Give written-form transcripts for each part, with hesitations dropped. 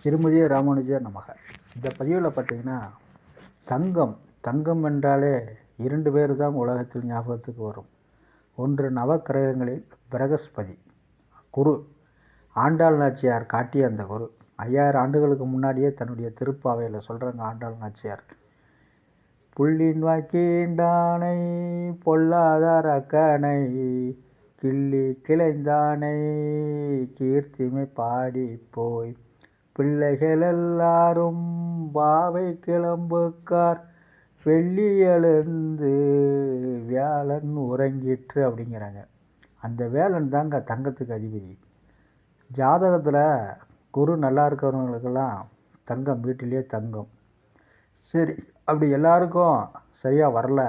திருமதிய ராமானுஜ நமக. இந்த பதிவில் பார்த்தீங்கன்னா, தங்கம் என்றாலே 2 பேர் தான் உலகத்தில் ஞாபகத்துக்கு வரும். ஒன்று நவக்கிரகங்களில் பிரகஸ்பதி குரு, ஆண்டாள் நாச்சியார் காட்டிய அந்த குரு. 5000 ஆண்டுகளுக்கு முன்னாடியே தன்னுடைய திருப்பாவையில் சொல்கிறாங்க ஆண்டாள் நாச்சியார். புள்ளின் வாக்கீண்டானை பொல்லாதார் அக்கனை கிள்ளி கிளைந்தானை கீர்த்திமை பாடி போய் பிள்ளைகள் எல்லாரும் பாவை கிளம்புக்கார் வெள்ளி எழுந்து வியாழன் உறங்கிற்று அப்படிங்கிறாங்க. அந்த வேலன் தாங்க தங்கத்துக்கு அதிபதி. ஜாதகத்தில் குரு நல்லா இருக்கிறவங்களுக்கெல்லாம் தங்கம் வீட்டிலே தங்கம். சரி, அப்படி எல்லாருக்கும் சரியாக வரல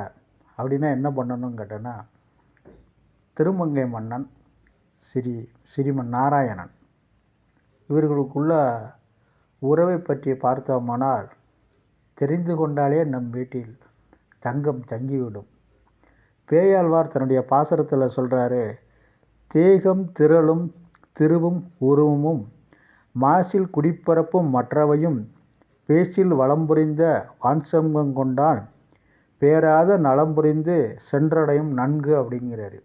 அப்படின்னா என்ன பண்ணணும்னு கேட்டோன்னா, திருமங்கை மன்னன் ஸ்ரீமன் நாராயணன் இவர்களுக்குள்ள உறவை பற்றி பார்த்தோமானால் தெரிந்து கொண்டாலே நம் வீட்டில் தங்கம் தங்கிவிடும். பேயாழ்வார் தன்னுடைய பாசுரத்தில் சொல்கிறாரு, தேகம் திரளும் திருவும் உருவமும் மாசில் குடிப்பரப்பும் மற்றவையும் பேச்சில் வளம்புரிந்த வான்சங்கம் கொண்டான் பேராத நலம்புரிந்து சென்றடையும் நன்கு அப்படிங்கிறாரு.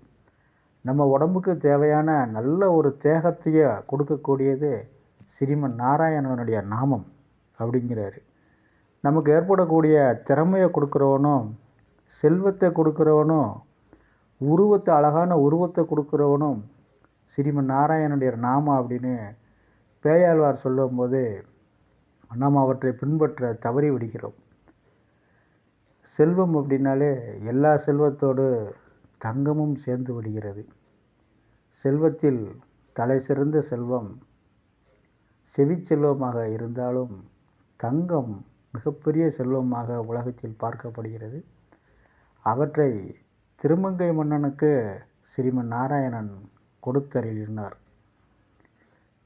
நம்ம உடம்புக்கு தேவையான நல்ல ஒரு தேகத்தையே கொடுக்கக்கூடியது ஸ்ரீமன் நாராயணனுடைய நாமம் அப்படிங்கிறாரு. நமக்கு ஏற்படக்கூடிய திறமையை கொடுக்குறவனும், செல்வத்தை கொடுக்குறவனும், அழகான உருவத்தை கொடுக்குறவனும் ஸ்ரீமன் நாராயணனுடைய நாமம் அப்படின்னு பேயாழ்வார் சொல்லும்போது நாம் அவற்றை பின்பற்ற தவறி விடுகிறோம். செல்வம் அப்படின்னாலே எல்லா செல்வத்தோடு தங்கமும் சேர்ந்து விடுகிறது. செல்வத்தில் தலை சிறந்த செல்வம் செவிச்செல்வமாக இருந்தாலும் தங்கம் மிகப்பெரிய செல்வமாக உலகத்தில் பார்க்கப்படுகிறது. அவற்றை திருமங்கை மன்னனுக்கு ஸ்ரீமன் நாராயணன் கொடுத்தருளினார்.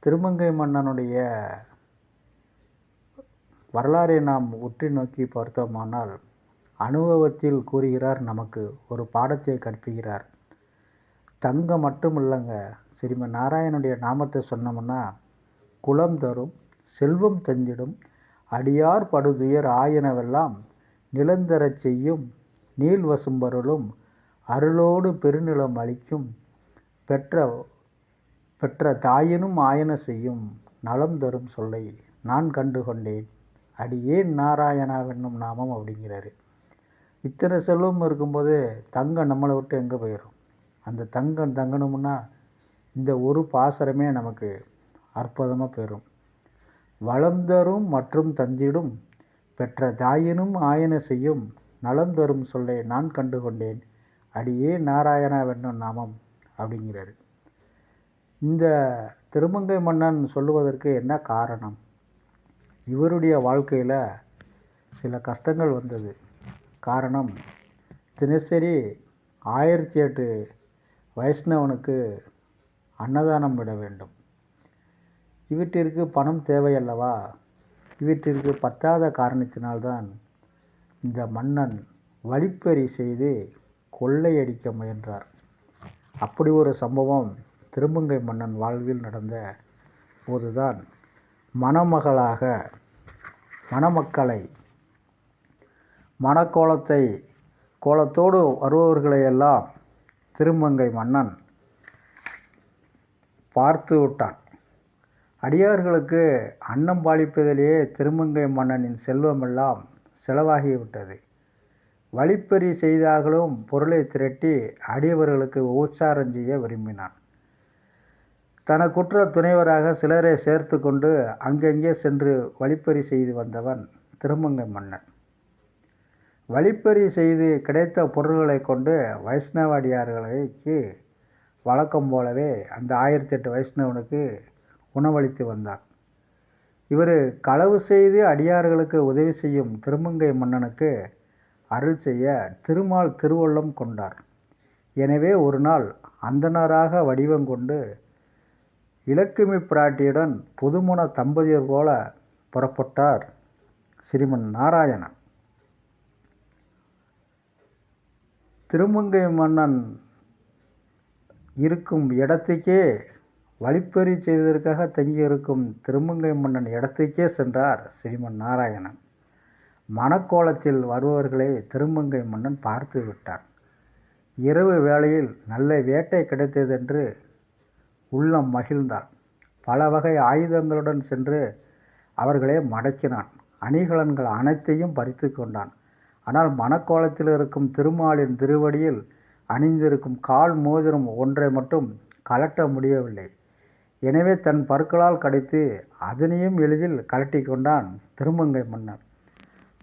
திருமங்கை மன்னனுடைய வரலாறை நாம் உற்று நோக்கி பார்த்தோமானால் அனுபவத்தில் கூறுகிறார், நமக்கு ஒரு பாடத்தை கற்பிக்கிறார். தங்கம் மட்டும் இல்லைங்க, ஸ்ரீமன் நாராயணனுடைய நாமத்தை சொன்னோம்னா குலம் தரும், செல்வம் தந்திடும், அடியார் படுதுயர் ஆயனவெல்லாம் நிலந்தரச் செய்யும், நீள் வசும்பொருளும் அருளோடு பெருநிலம் அளிக்கும், பெற்ற தாயினும் ஆயன செய்யும் நலம் தரும் சொல்லை நான் கண்டு கொண்டேன் அடியேன் நாராயணாவென்னும் நாமம் அப்படிங்கிறாரு. இத்தனை செல்வம் இருக்கும்போது தங்கம் நம்மளை விட்டு எங்கே போயிடும்? அந்த தங்கம் தங்கணும்னா இந்த ஒரு பாசரமே நமக்கு அற்புதமாக பெறும். வளம் தரும் மற்றும் தந்திடும், பெற்ற தாயினும் ஆயன செய்யும் நலம் தரும் சொல்லை நான் கண்டு கொண்டேன் அடியே நாராயணாவென்னும் நாமம் அப்படிங்கிறாரு. இந்த திருமங்கை மன்னன் சொல்லுவதற்கு என்ன காரணம்? இவருடைய வாழ்க்கையில் சில கஷ்டங்கள் வந்தது. காரணம், தினசரி 1008 வைஷ்ணவனுக்கு அன்னதானம் விட வேண்டும். இவற்றிற்கு பணம் தேவையல்லவா? இவற்றிற்கு பத்தாத காரணத்தினால்தான் இந்த மன்னன் வழிப்பறி செய்து கொள்ளையடிக்க முயன்றார். அப்படி ஒரு சம்பவம் திருமங்கை மன்னன் வாழ்வில் நடந்த போதுதான் மணமக்களை கோலத்தோடு வருபவர்களையெல்லாம் திருமங்கை மன்னன் பார்த்து விட்டான். அடியார்களுக்கு அன்னம் பாலிப்பதிலேயே திருமங்கை மன்னனின் செல்வமெல்லாம் செலவாகிவிட்டது. வழிப்பறி செய்தார்களும் பொருளை திரட்டி அடியவர்களுக்கு உபச்சாரம் செய்ய விரும்பினான். தனக்குற்ற துணைவராக சிலரை சேர்த்து கொண்டு அங்கங்கே சென்று வழிப்பறி செய்து வந்தவன் திருமங்கை மன்னன். வழிப்பறி செய்து கிடைத்த பொருள்களை கொண்டு வைஷ்ணவ அடியார்களுக்கு வழக்கம் போலவே அந்த 1008 வைஷ்ணவனுக்கு உணவளித்து வந்தார். இவர் களவு செய்து அடியார்களுக்கு உதவி செய்யும் திருமங்கை மன்னனுக்கு அருள் செய்ய திருமால் திருவுள்ளம் கொண்டார். எனவே ஒரு நாள் அந்தணராக வடிவம் கொண்டு இலக்குமி பிராட்டியுடன் புதுமண தம்பதியர் போல புறப்பட்டார் ஸ்ரீமன் நாராயணன். திருமங்கை மன்னன் இருக்கும் இடத்துக்கே வழிப்பறி செய்வதற்காக தங்கியிருக்கும் திருமங்கை மன்னன் இடத்துக்கே சென்றார் ஸ்ரீமன் நாராயணன். மணக்கோலத்தில் வருபவர்களை திருமங்கை மன்னன் பார்த்து விட்டான். இரவு வேளையில் நல்ல வேட்டை கிடைத்ததென்று உள்ளம் மகிழ்ந்தான். பல வகை ஆயுதங்களுடன் சென்று அவர்களை மடக்கினான். அணிகலன்கள் அனைத்தையும் பறித்து கொண்டான். ஆனால் மணக்கோலத்தில் இருக்கும் திருமாலின் திருவடியில் அணிந்திருக்கும் கால் மோதிரம் ஒன்றை மட்டும் கலட்ட முடியவில்லை. எனவே தன் பற்களால் கடித்து அதனையும் எளிதில் கலட்டி கொண்டான் திருமங்கை மன்னன்.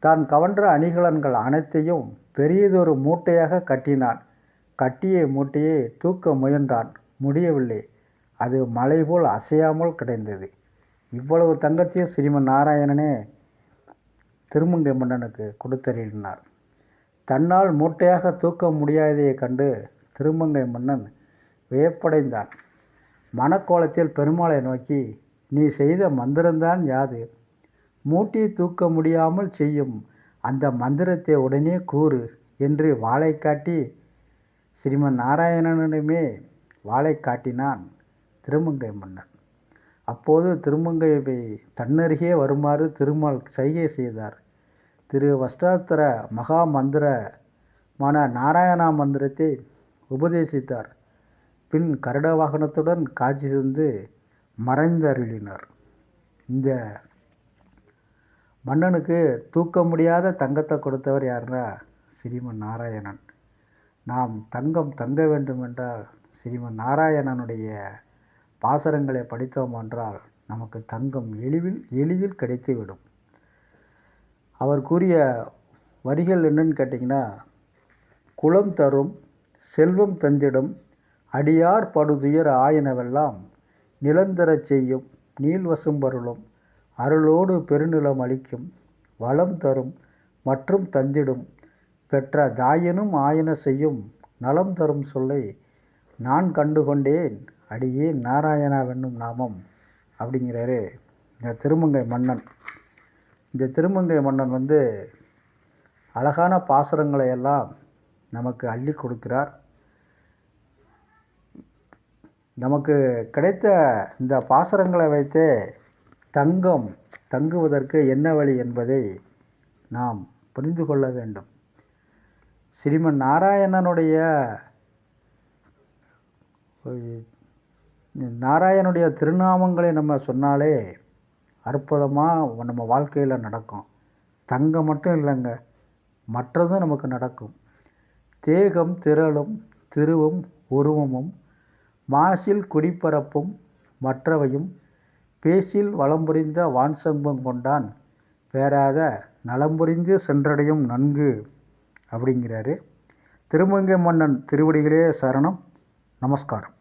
தான் கவன்ற அணிகலன்கள் அனைத்தையும் பெரியதொரு மூட்டையாக கட்டினான். கட்டிய மூட்டையை தூக்க முயன்றான். முடியவில்லை. அது மலை போல் அசையாமல் கிடந்தது. இவ்வளவு தங்கத்தையும் ஸ்ரீமன் நாராயணனே திருமங்கை மன்னனுக்கு கொடுத்தருளினார். தன்னால் மூட்டையாக தூக்க முடியாததைக் கண்டு திருமங்கை மன்னன் வியப்படைந்தான். மணக்கோலத்தில் பெருமாளை நோக்கி, நீ செய்த மந்திரம்தான் யாது? மூட்டையை தூக்க முடியாமல் செய்யும் அந்த மந்திரத்தை உடனே கூறு என்று வாளை காட்டி ஸ்ரீமன் நாராயணனிடமே வாளை காட்டினான் திருமங்கை மன்னன். அப்போது திருமங்கையை தன்னருகே வருமாறு திருமால் சைகை செய்தார். வஷ்டாட்சர மகா மந்திரமான நாராயணா மந்திரத்தை உபதேசித்தார். பின் கருட வாகனத்துடன் காட்சி தந்து மறைந்தருளினார். இந்த மன்னனுக்கு தூக்க முடியாத தங்கத்தை கொடுத்தவர் யாருன்னா ஸ்ரீமன் நாராயணன். நாம் தங்கம் தங்க வேண்டுமென்றால் ஸ்ரீமன் நாராயணனுடைய பாசுரங்களை படித்தோம் என்றால் நமக்கு தங்கம் எளிதில் கிடைத்துவிடும். அவர் கூறிய வரிகள் என்னன்னு கேட்டிங்கன்னா, குலம் தரும் செல்வம் தந்திடும் அடியார் படுதுயர் ஆயினவெல்லாம் நிலந்தரச் செய்யும் நீள்வசும்பருளும் அருளோடு பெருநிலம் அளிக்கும் வளம் தரும் மற்றும் தந்திடும் பெற்ற தாயினும் ஆயின செய்யும் நலம் தரும் சொல்லை நான் கண்டுகொண்டேன் அடியேன் நாராயணாவென்னும் நாமம் அப்படிங்கிறாரு இந்த திருமங்கை மன்னன். இந்த திருமங்கை மன்னன் அழகான பாசுரங்களை எல்லாம் நமக்கு அள்ளி கொடுக்கிறார். நமக்கு கிடைத்த இந்த பாசுரங்களை வைத்தே தங்கம் தங்குவதற்கு என்ன வழி என்பதை நாம் புரிந்து கொள்ள வேண்டும். ஸ்ரீமன் நாராயணனுடைய திருநாமங்களை நம்ம சொன்னாலே அற்புதமாக நம்ம வாழ்க்கையில் நடக்கும். தங்கம் மட்டும் இல்லைங்க, மற்றதும் நமக்கு நடக்கும். தேகம் திரளும் திருவும் உருவமும் மாசில் குடிப்பரப்பும் மற்றவையும் பேசில் வளம்புரிந்த வான்சம்பம் கொண்டான் பேராத நலம்புரிந்து சென்றடையும் நன்கு அப்படிங்கிறாரு. திருமங்கை மன்னன் திருவடிகளே சரணம். நமஸ்காரம்.